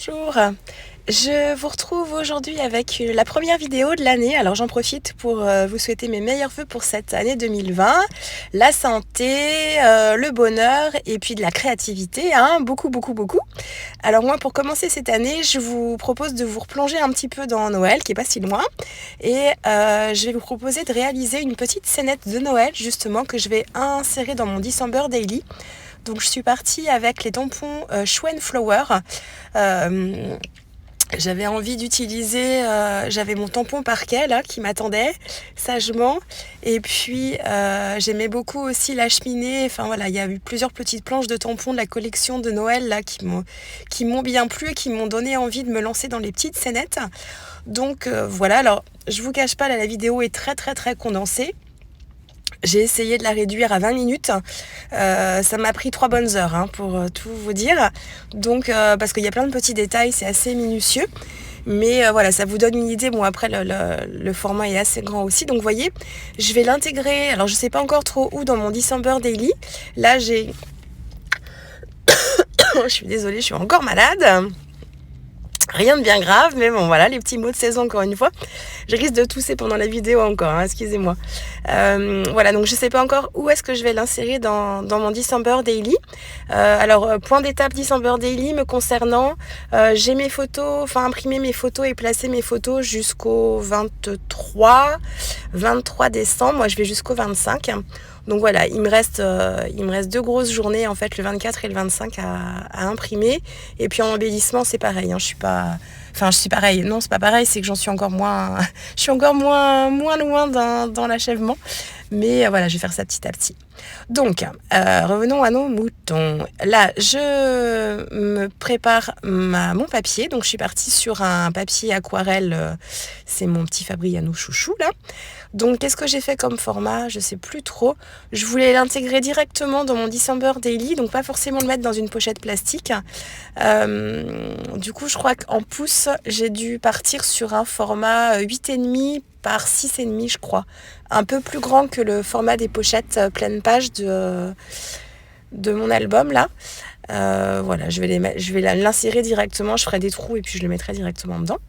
Bonjour, je vous retrouve aujourd'hui avec la première vidéo de l'année. Alors j'en profite pour vous souhaiter mes meilleurs vœux pour cette année 2020. La santé, le bonheur et puis de la créativité, hein, beaucoup. Alors moi pour commencer cette année, je vous propose de vous replonger un petit peu dans Noël, qui est pas si loin. Et je vais vous proposer de réaliser une petite scénette de Noël justement que je vais insérer dans mon December Daily. Donc je suis partie avec les tampons Schwen Flower. J'avais envie d'utiliser, j'avais mon tampon parquet là qui m'attendait sagement, et puis j'aimais beaucoup aussi la cheminée. Enfin voilà, il y a eu plusieurs petites planches de tampons de la collection de Noël là qui m'ont bien plu et qui m'ont donné envie de me lancer dans les petites scénettes. Donc voilà, alors je vous cache pas, là la vidéo est très condensée. J'ai essayé de la réduire à 20 minutes. Ça m'a pris 3 bonnes heures pour tout vous dire. Donc, parce qu'il y a plein de petits détails, c'est assez minutieux. Mais voilà, ça vous donne une idée. Bon, après, le format est assez grand aussi. Donc, vous voyez, je vais l'intégrer. Alors, je ne sais pas encore trop où dans mon December Daily. Là, j'ai... je suis désolée, je suis encore malade. Rien de bien grave, mais bon voilà, les petits mots de saison encore une fois. Je risque de tousser pendant la vidéo encore, excusez-moi. Voilà, donc je sais pas encore où est-ce que je vais l'insérer dans mon December Daily. Alors, point d'étape December Daily me concernant, j'ai mes photos, imprimé mes photos et placé mes photos jusqu'au 23 décembre. Moi, je vais jusqu'au 25. Donc voilà, il me reste 2 grosses journées en fait, le 24 et le 25 à imprimer. Et puis en embellissement, c'est pareil. Je suis pareil. Non, c'est pas pareil. C'est que j'en suis encore moins. Je suis encore moins loin dans l'achèvement. Mais voilà, je vais faire ça petit à petit. Donc, revenons à nos moutons. Là, je me prépare mon papier. Donc, je suis partie sur un papier aquarelle. C'est mon petit Fabriano chouchou là. Donc, qu'est-ce que j'ai fait comme format? Je sais plus trop. Je voulais l'intégrer directement dans mon December Daily, donc pas forcément le mettre dans une pochette plastique. Du coup, je crois qu'en pouce, j'ai dû partir sur un format 8,5 par 6,5, je crois. Un peu plus grand que le format des pochettes pleine page de mon album là. Voilà, je vais l'insérer directement. Je ferai des trous et puis je le mettrai directement dedans.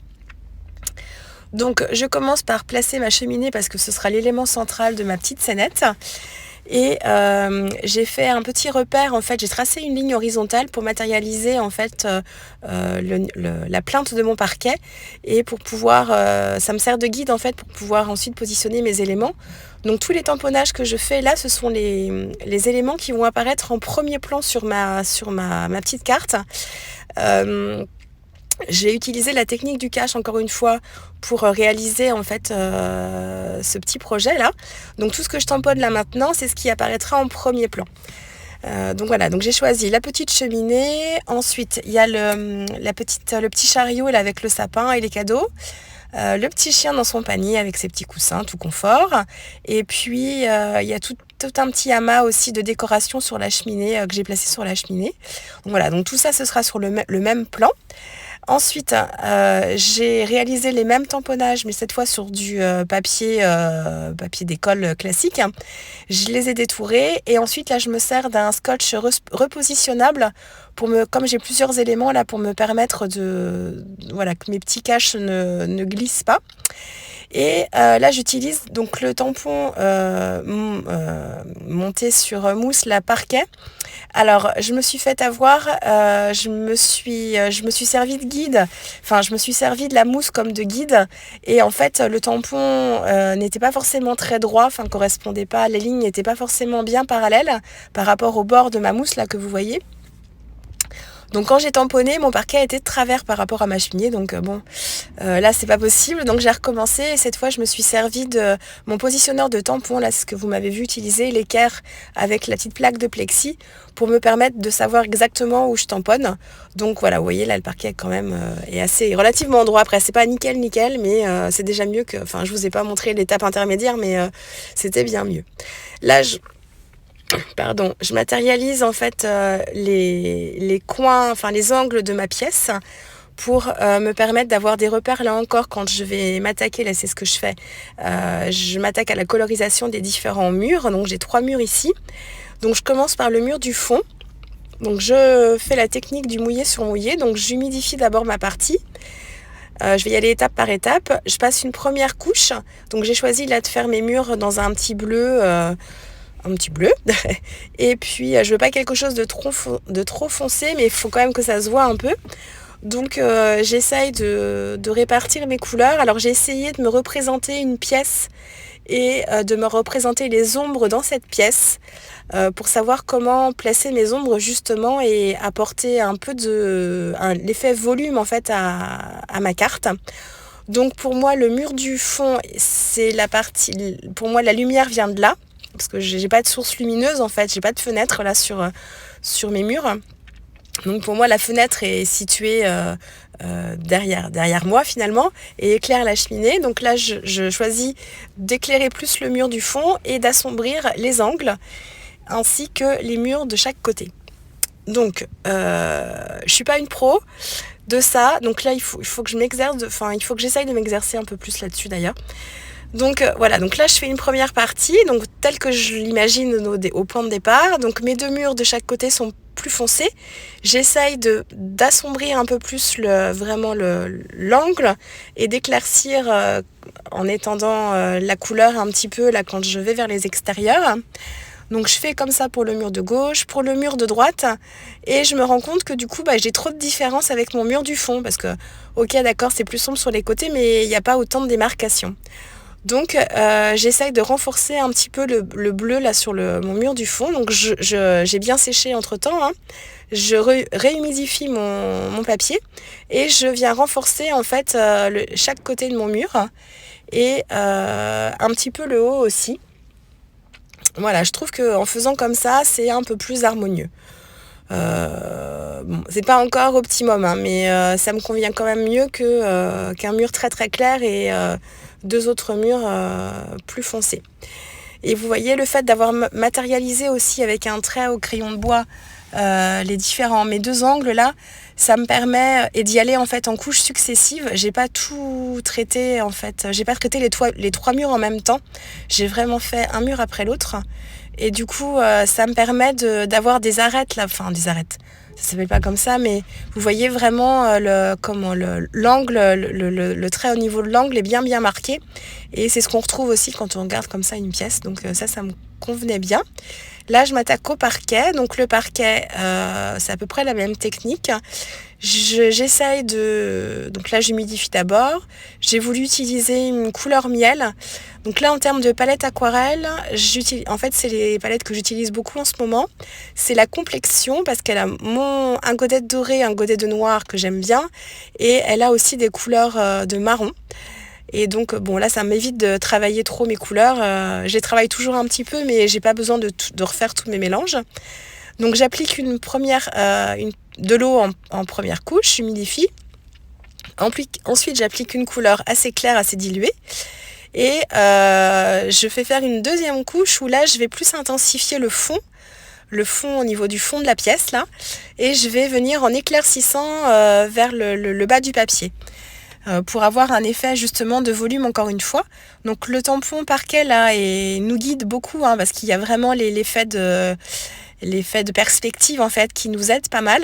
Donc je commence par placer ma cheminée parce que ce sera l'élément central de ma petite scénette. Et j'ai fait un petit repère, en fait, j'ai tracé une ligne horizontale pour matérialiser en fait la plinthe de mon parquet et pour pouvoir, ça me sert de guide en fait pour pouvoir ensuite positionner mes éléments. Donc tous les tamponnages que je fais là, ce sont les éléments qui vont apparaître en premier plan sur ma petite carte. J'ai utilisé la technique du cache encore une fois pour réaliser en fait ce petit projet là. Donc tout ce que je tamponne là maintenant, c'est ce qui apparaîtra en premier plan. Donc voilà, donc j'ai choisi la petite cheminée. Ensuite, il y a le petit chariot là, avec le sapin et les cadeaux. Le petit chien dans son panier avec ses petits coussins, tout confort. Et puis, il y a tout un petit amas aussi de décoration sur la cheminée que j'ai placé sur la cheminée. Donc voilà, donc tout ça, ce sera sur le même plan. Ensuite, j'ai réalisé les mêmes tamponnages, mais cette fois sur du papier d'école classique. Je les ai détourés et ensuite là, je me sers d'un scotch repositionnable comme j'ai plusieurs éléments là, pour me permettre que mes petits caches ne glissent pas. Et là, j'utilise donc le tampon monté sur mousse, la parquet. Alors, je me suis fait avoir, je me suis servi de guide, je me suis servi de la mousse comme de guide. Et en fait, le tampon n'était pas forcément très droit, correspondait pas, les lignes n'étaient pas forcément bien parallèles par rapport au bord de ma mousse là que vous voyez. Donc quand j'ai tamponné, mon parquet était de travers par rapport à ma cheminée, donc là c'est pas possible, donc j'ai recommencé et cette fois je me suis servi de mon positionneur de tampon, là c'est ce que vous m'avez vu utiliser, l'équerre avec la petite plaque de plexi pour me permettre de savoir exactement où je tamponne. Donc voilà, vous voyez là le parquet quand même est assez relativement droit. Après c'est pas nickel mais c'est déjà mieux que, je vous ai pas montré l'étape intermédiaire, mais c'était bien mieux. Là je matérialise en fait les coins, les angles de ma pièce pour me permettre d'avoir des repères là encore quand je vais m'attaquer, là c'est ce que je fais, je m'attaque à la colorisation des différents murs, donc j'ai 3 murs ici. Donc je commence par le mur du fond. Donc je fais la technique du mouillé sur mouillé. Donc j'humidifie d'abord ma partie. Je vais y aller étape par étape. Je passe une première couche. Donc j'ai choisi là de faire mes murs dans un petit bleu. Un petit bleu. Et puis je veux pas quelque chose de trop foncé, mais il faut quand même que ça se voit un peu. Donc j'essaye de répartir mes couleurs. Alors j'ai essayé de me représenter une pièce et de me représenter les ombres dans cette pièce pour savoir comment placer mes ombres justement et apporter un peu l'effet volume en fait à ma carte. Donc pour moi le mur du fond c'est la partie, pour moi la lumière vient de là parce que j'ai pas de source lumineuse en fait, j'ai pas de fenêtre là sur mes murs. Donc pour moi la fenêtre est située derrière moi finalement et éclaire la cheminée. Donc là je choisis d'éclairer plus le mur du fond et d'assombrir les angles ainsi que les murs de chaque côté. Donc je suis pas une pro de ça, donc là il faut que je m'exerce, il faut que j'essaye de m'exercer un peu plus là-dessus d'ailleurs. Donc voilà, donc là je fais une première partie, donc telle que je l'imagine au point de départ. Donc mes deux murs de chaque côté sont plus foncés. J'essaye d'assombrir un peu plus l'angle et d'éclaircir en étendant la couleur un petit peu là quand je vais vers les extérieurs. Donc je fais comme ça pour le mur de gauche, pour le mur de droite, et je me rends compte que du coup j'ai trop de différence avec mon mur du fond, parce que ok d'accord c'est plus sombre sur les côtés, mais il n'y a pas autant de démarcation. Donc j'essaye de renforcer un petit peu le bleu là sur mon mur du fond. Donc j'ai bien séché entre temps, hein. Je réhumidifie mon papier et je viens renforcer en fait chaque côté de mon mur et un petit peu le haut aussi. Voilà, je trouve qu'en faisant comme ça, c'est un peu plus harmonieux. Bon, c'est pas encore optimum, hein, mais ça me convient quand même mieux qu'un mur très très clair et deux autres murs plus foncés. Et vous voyez, le fait d'avoir matérialisé aussi avec un trait au crayon de bois mes deux angles là, ça me permet et d'y aller en fait en couches successives. J'ai pas tout traité en fait, j'ai pas traité les trois murs en même temps. J'ai vraiment fait un mur après l'autre. Et du coup, ça me permet d'avoir des arêtes là, enfin des arêtes. Ça s'appelle pas comme ça, mais vous voyez vraiment l'angle, le trait au niveau de l'angle est bien marqué. Et c'est ce qu'on retrouve aussi quand on regarde comme ça une pièce. Donc ça me convenait bien. Là, je m'attaque au parquet. Donc le parquet, c'est à peu près la même technique. J'essaye donc là, j'humidifie d'abord. J'ai voulu utiliser une couleur miel. Donc là, en termes de palette aquarelle, en fait, c'est les palettes que j'utilise beaucoup en ce moment. C'est la complexion parce qu'elle a un godet doré, un godet de noir que j'aime bien. Et elle a aussi des couleurs de marron. Et donc, bon, là, ça m'évite de travailler trop mes couleurs. Je les travaille toujours un petit peu, mais j'ai pas besoin de refaire tous mes mélanges. Donc, j'applique de l'eau en première couche, j'humidifie. Ensuite, j'applique une couleur assez claire, assez diluée. Et je fais faire une deuxième couche où là, je vais plus intensifier le fond au niveau du fond de la pièce, là. Et je vais venir en éclaircissant vers le bas du papier. Pour avoir un effet justement de volume encore une fois. Donc le tampon parquet là nous guide beaucoup hein, parce qu'il y a vraiment l'effet de perspective en fait qui nous aide pas mal.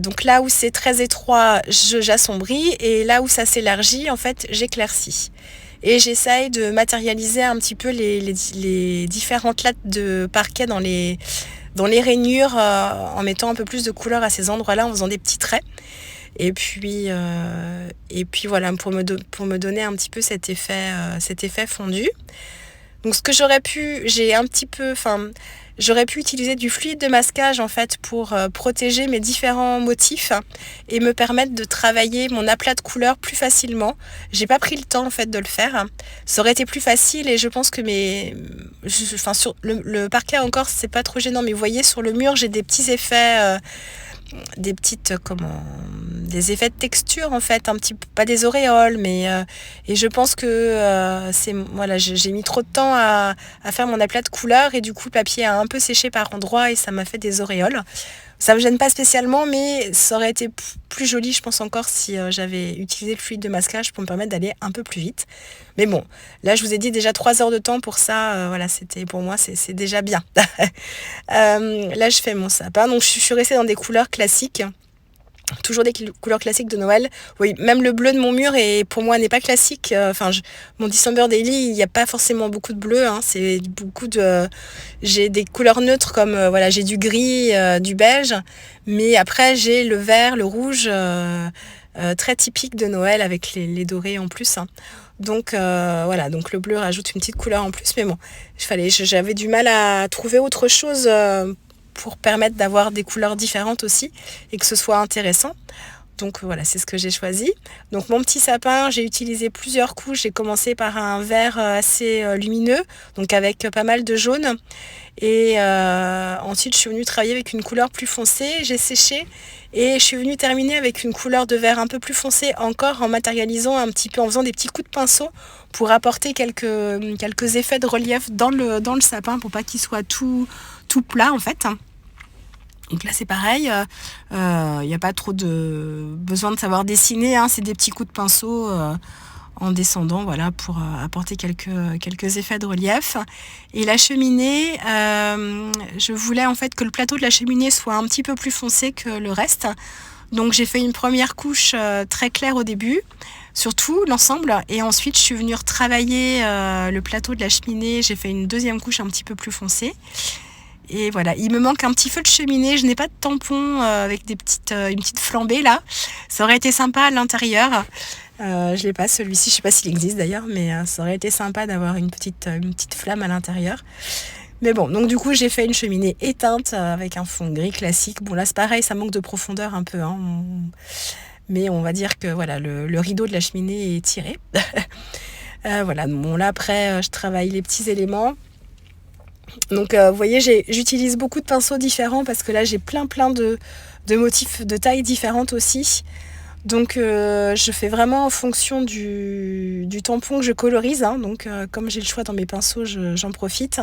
Donc là où c'est très étroit, j'assombris et là où ça s'élargit en fait j'éclaircis. Et j'essaye de matérialiser un petit peu les différentes lattes de parquet dans les rainures en mettant un peu plus de couleur à ces endroits-là en faisant des petits traits. Et puis voilà, pour me donner un petit peu cet effet fondu. Donc ce que j'aurais pu utiliser du fluide de masquage en fait pour protéger mes différents motifs et me permettre de travailler mon aplat de couleurs plus facilement. J'ai pas pris le temps en fait de le faire. Ça aurait été plus facile et je pense que sur le parquet encore c'est pas trop gênant, mais vous voyez sur le mur j'ai des petits effets. Des effets de texture en fait, un petit peu, pas des auréoles, mais et je pense que j'ai mis trop de temps à faire mon aplat de couleurs et du coup le papier a un peu séché par endroits et ça m'a fait des auréoles. Ça me gêne pas spécialement, mais ça aurait été plus joli, je pense encore, si j'avais utilisé le fluide de masquage pour me permettre d'aller un peu plus vite. Mais bon, là, je vous ai dit déjà 3 heures de temps pour ça. Voilà, c'était pour moi, c'est déjà bien. Là, je fais mon sapin. Donc, je suis restée dans des couleurs classiques. Toujours des couleurs classiques de Noël. Oui, même le bleu de mon mur pour moi n'est pas classique. Mon December Daily, il n'y a pas forcément beaucoup de bleu. C'est beaucoup de. J'ai des couleurs neutres comme voilà, j'ai du gris, du beige, mais après j'ai le vert, le rouge, très typique de Noël avec les dorés en plus. Donc voilà, donc le bleu rajoute une petite couleur en plus, mais bon, j'avais du mal à trouver autre chose. Pour permettre d'avoir des couleurs différentes aussi et que ce soit intéressant. Donc voilà, c'est ce que j'ai choisi. Donc mon petit sapin, j'ai utilisé plusieurs couches. J'ai commencé par un vert assez lumineux, donc avec pas mal de jaune. Et ensuite, je suis venue travailler avec une couleur plus foncée. J'ai séché et je suis venue terminer avec une couleur de vert un peu plus foncé encore en matérialisant un petit peu, en faisant des petits coups de pinceau pour apporter quelques effets de relief dans le sapin pour pas qu'il soit tout plat en fait. Donc là c'est pareil, il n'y a pas trop de besoin de savoir dessiner, c'est des petits coups de pinceau en descendant, voilà, pour apporter quelques effets de relief. Et la cheminée, je voulais en fait que le plateau de la cheminée soit un petit peu plus foncé que le reste. Donc j'ai fait une première couche très claire au début, sur tout l'ensemble, et ensuite je suis venue retravailler le plateau de la cheminée, j'ai fait une deuxième couche un petit peu plus foncée. Et voilà, il me manque un petit feu de cheminée. Je n'ai pas de tampon avec une petite flambée là. Ça aurait été sympa à l'intérieur. Je l'ai pas celui-ci, je sais pas s'il existe d'ailleurs, mais ça aurait été sympa d'avoir une petite flamme à l'intérieur. Mais bon, donc du coup j'ai fait une cheminée éteinte avec un fond gris classique. Bon là c'est pareil, ça manque de profondeur un peu, mais on va dire que voilà, le rideau de la cheminée est tiré. Voilà, bon là après je travaille les petits éléments. Donc vous voyez, j'utilise beaucoup de pinceaux différents parce que là j'ai plein de motifs de tailles différentes aussi. Donc je fais vraiment en fonction du tampon que je colorise. Donc comme j'ai le choix dans mes pinceaux, j'en profite.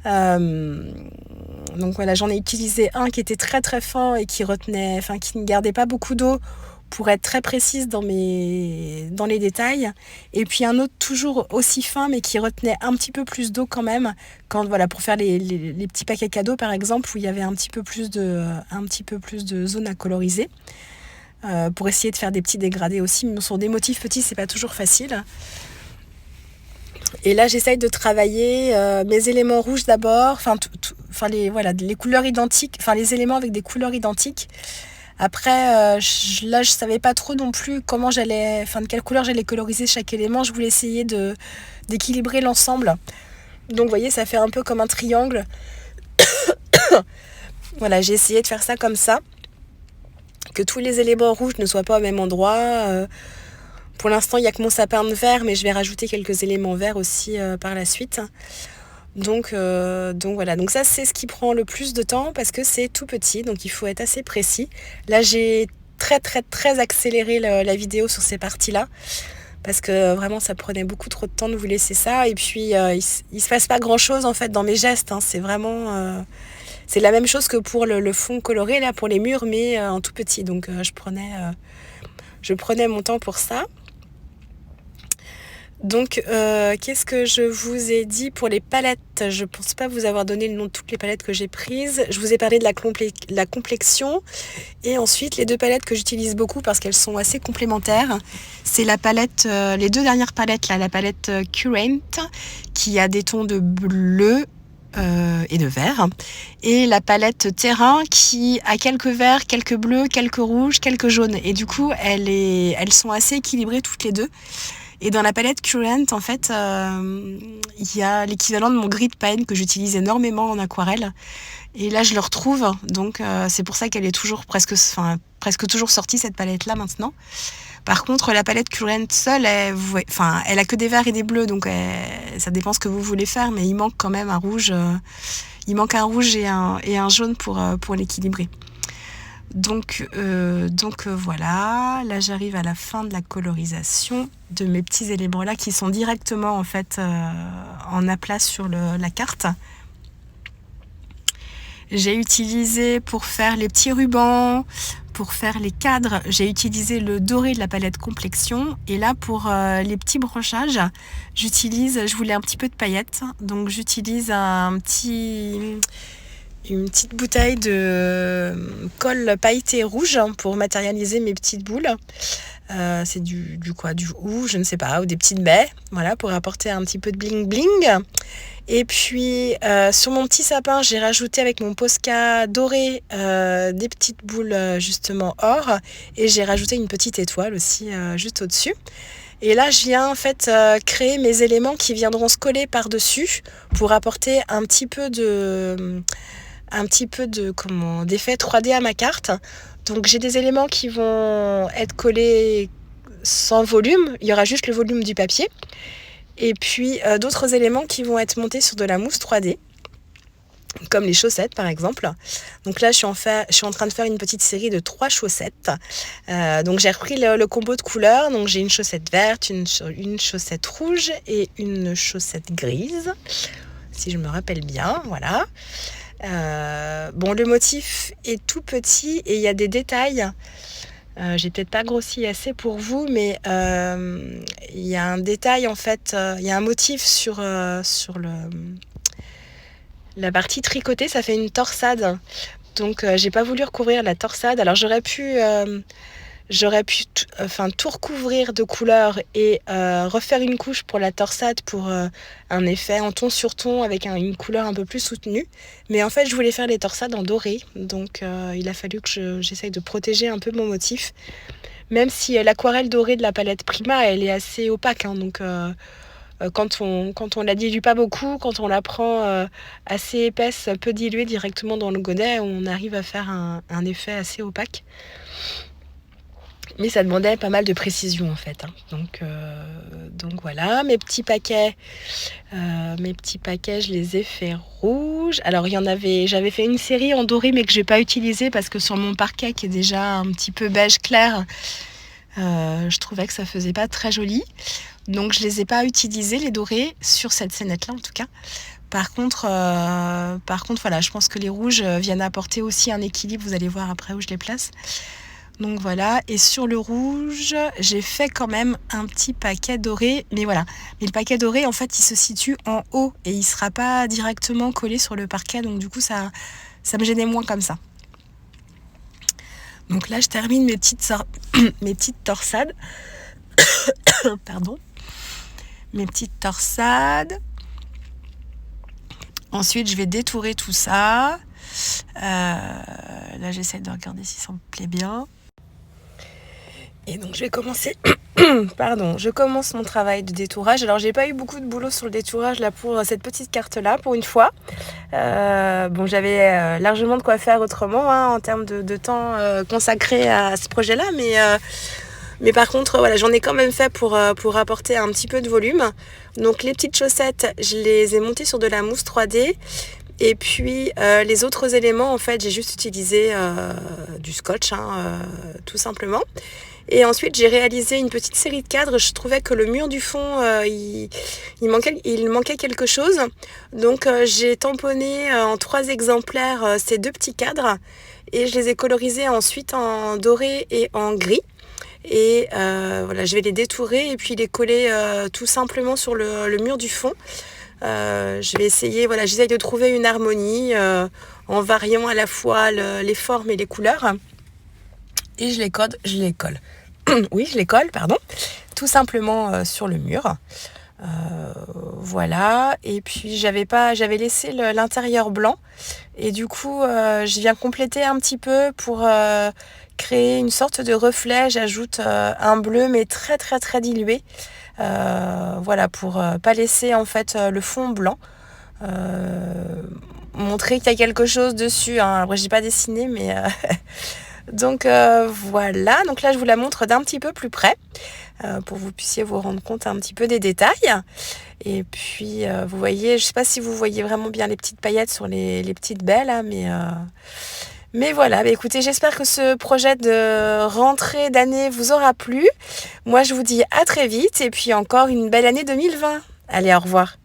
Donc voilà, j'en ai utilisé un qui était très fin et qui ne gardait pas beaucoup d'eau pour être très précise dans les détails, et puis un autre toujours aussi fin mais qui retenait un petit peu plus d'eau quand même, pour faire les petits paquets cadeaux par exemple, où il y avait un petit peu plus de zone à coloriser, pour essayer de faire des petits dégradés aussi, mais sur des motifs petits c'est pas toujours facile. Et là j'essaye de travailler mes éléments rouges d'abord, les couleurs identiques, les éléments avec des couleurs identiques. Après, je savais pas trop non plus de quelle couleur j'allais coloriser chaque élément. Je voulais essayer d'équilibrer l'ensemble. Donc, vous voyez, ça fait un peu comme un triangle. Voilà, j'ai essayé de faire ça comme ça. Que tous les éléments rouges ne soient pas au même endroit. Pour l'instant, il n'y a que mon sapin de vert, mais je vais rajouter quelques éléments verts aussi par la suite. Donc voilà, donc ça c'est ce qui prend le plus de temps parce que c'est tout petit, donc il faut être assez précis. Là j'ai très accéléré la vidéo sur ces parties-là parce que vraiment ça prenait beaucoup trop de temps de vous laisser ça, et puis il se passe pas grand-chose en fait dans mes gestes, c'est vraiment c'est la même chose que pour le fond coloré là pour les murs, mais en tout petit, donc je prenais mon temps pour ça. Donc, qu'est-ce que je vous ai dit pour les palettes ? Je ne pense pas vous avoir donné le nom de toutes les palettes que j'ai prises. Je vous ai parlé de la complexion. Et ensuite, les deux palettes que j'utilise beaucoup parce qu'elles sont assez complémentaires, c'est la palette, les deux dernières palettes, là, la palette Current, qui a des tons de bleu et de vert. Et la palette Terrain, qui a quelques verts, quelques bleus, quelques rouges, quelques jaunes. Et du coup, elles sont assez équilibrées toutes les deux. Et dans la palette Current, en fait, il y a l'équivalent de mon gris de paille que j'utilise énormément en aquarelle. Et là, je le retrouve. Donc, c'est pour ça qu'elle est presque toujours sortie, cette palette-là, maintenant. Par contre, la palette Current seule, elle a que des verts et des bleus. Donc, ça dépend ce que vous voulez faire. Mais il manque quand même un rouge. Il manque un rouge et un jaune pour l'équilibrer. Donc voilà, là j'arrive à la fin de la colorisation de mes petits éléments là qui sont directement en fait en aplat sur la carte. J'ai utilisé pour faire les petits rubans, pour faire les cadres, j'ai utilisé le doré de la palette Complexion. Et là, pour les petits branchages, je voulais un petit peu de paillettes. Donc j'utilise une petite bouteille de colle pailleté rouge pour matérialiser mes petites boules. C'est du hou, je ne sais pas, ou des petites baies, voilà, pour apporter un petit peu de bling bling. Et puis sur mon petit sapin, j'ai rajouté avec mon Posca doré des petites boules justement or, et j'ai rajouté une petite étoile aussi juste au-dessus. Et là, je viens en fait créer mes éléments qui viendront se coller par-dessus pour apporter un petit peu d'effet 3D à ma carte. Donc j'ai des éléments qui vont être collés sans volume, il y aura juste le volume du papier. Et puis d'autres éléments qui vont être montés sur de la mousse 3D, comme les chaussettes par exemple. Donc là je suis en train de faire une petite série de 3 chaussettes. Donc j'ai repris le combo de couleurs. Donc j'ai une chaussette verte, une chaussette rouge et une chaussette grise, si je me rappelle bien, voilà. Le motif est tout petit et il y a des détails. J'ai peut-être pas grossi assez pour vous, mais il y a un détail en fait, il y a un motif sur la partie tricotée, ça fait une torsade. Donc j'ai pas voulu recouvrir la torsade. Alors j'aurais pu tout recouvrir de couleurs et refaire une couche pour la torsade pour un effet en ton sur ton avec une couleur un peu plus soutenue. Mais en fait, je voulais faire les torsades en doré. Donc il a fallu que j'essaye de protéger un peu mon motif. Même si l'aquarelle dorée de la palette Prima, elle est assez opaque. Donc quand on la dilue pas beaucoup, quand on la prend assez épaisse, peu diluée directement dans le godet, on arrive à faire un effet assez opaque. Mais ça demandait pas mal de précision en fait. Donc voilà, mes petits paquets, je les ai fait rouges. Alors j'avais fait une série en doré mais que j'ai pas utilisée parce que sur mon parquet qui est déjà un petit peu beige clair, je trouvais que ça faisait pas très joli. Donc je les ai pas utilisés les dorés sur cette scénette là en tout cas. Par contre, voilà, je pense que les rouges viennent apporter aussi un équilibre. Vous allez voir après où je les place. Donc voilà, et sur le rouge, j'ai fait quand même un petit paquet doré, mais voilà. Mais le paquet doré, en fait, il se situe en haut et il sera pas directement collé sur le parquet, donc du coup, ça me gênait moins comme ça. Donc là, je termine mes petites torsades. Pardon. Mes petites torsades. Ensuite, je vais détourer tout ça. Là, j'essaie de regarder si ça me plaît bien. Et donc je vais commencer, je commence mon travail de détourage. Alors j'ai pas eu beaucoup de boulot sur le détourage là pour cette petite carte là pour une fois. J'avais largement de quoi faire autrement en termes de temps consacré à ce projet là, mais par contre voilà, j'en ai quand même fait pour apporter un petit peu de volume. Donc les petites chaussettes, je les ai montées sur de la mousse 3D. Et puis les autres éléments, en fait, j'ai juste utilisé du scotch, tout simplement. Et ensuite, j'ai réalisé une petite série de cadres. Je trouvais que le mur du fond, il manquait quelque chose. Donc, j'ai tamponné en 3 exemplaires ces 2 petits cadres. Et je les ai colorisés ensuite en doré et en gris. Et voilà, je vais les détourer et puis les coller tout simplement sur le mur du fond. Je vais essayer, j'essaye de trouver une harmonie en variant à la fois les formes et les couleurs. Et je les colle. Oui, je les colle, tout simplement sur le mur. Voilà. Et puis j'avais laissé l'intérieur blanc. Et du coup, je viens compléter un petit peu pour créer une sorte de reflet. J'ajoute un bleu, mais très très très dilué. Pour pas laisser en fait le fond blanc. Montrer qu'il y a quelque chose dessus. Après, j'ai pas dessiné, mais donc voilà. Donc là, je vous la montre d'un petit peu plus près pour que vous puissiez vous rendre compte un petit peu des détails. Et puis, vous voyez, je sais pas si vous voyez vraiment bien les petites paillettes sur les petites baies là, mais voilà, écoutez, j'espère que ce projet de rentrée d'année vous aura plu. Moi, je vous dis à très vite et puis encore une belle année 2020. Allez, au revoir.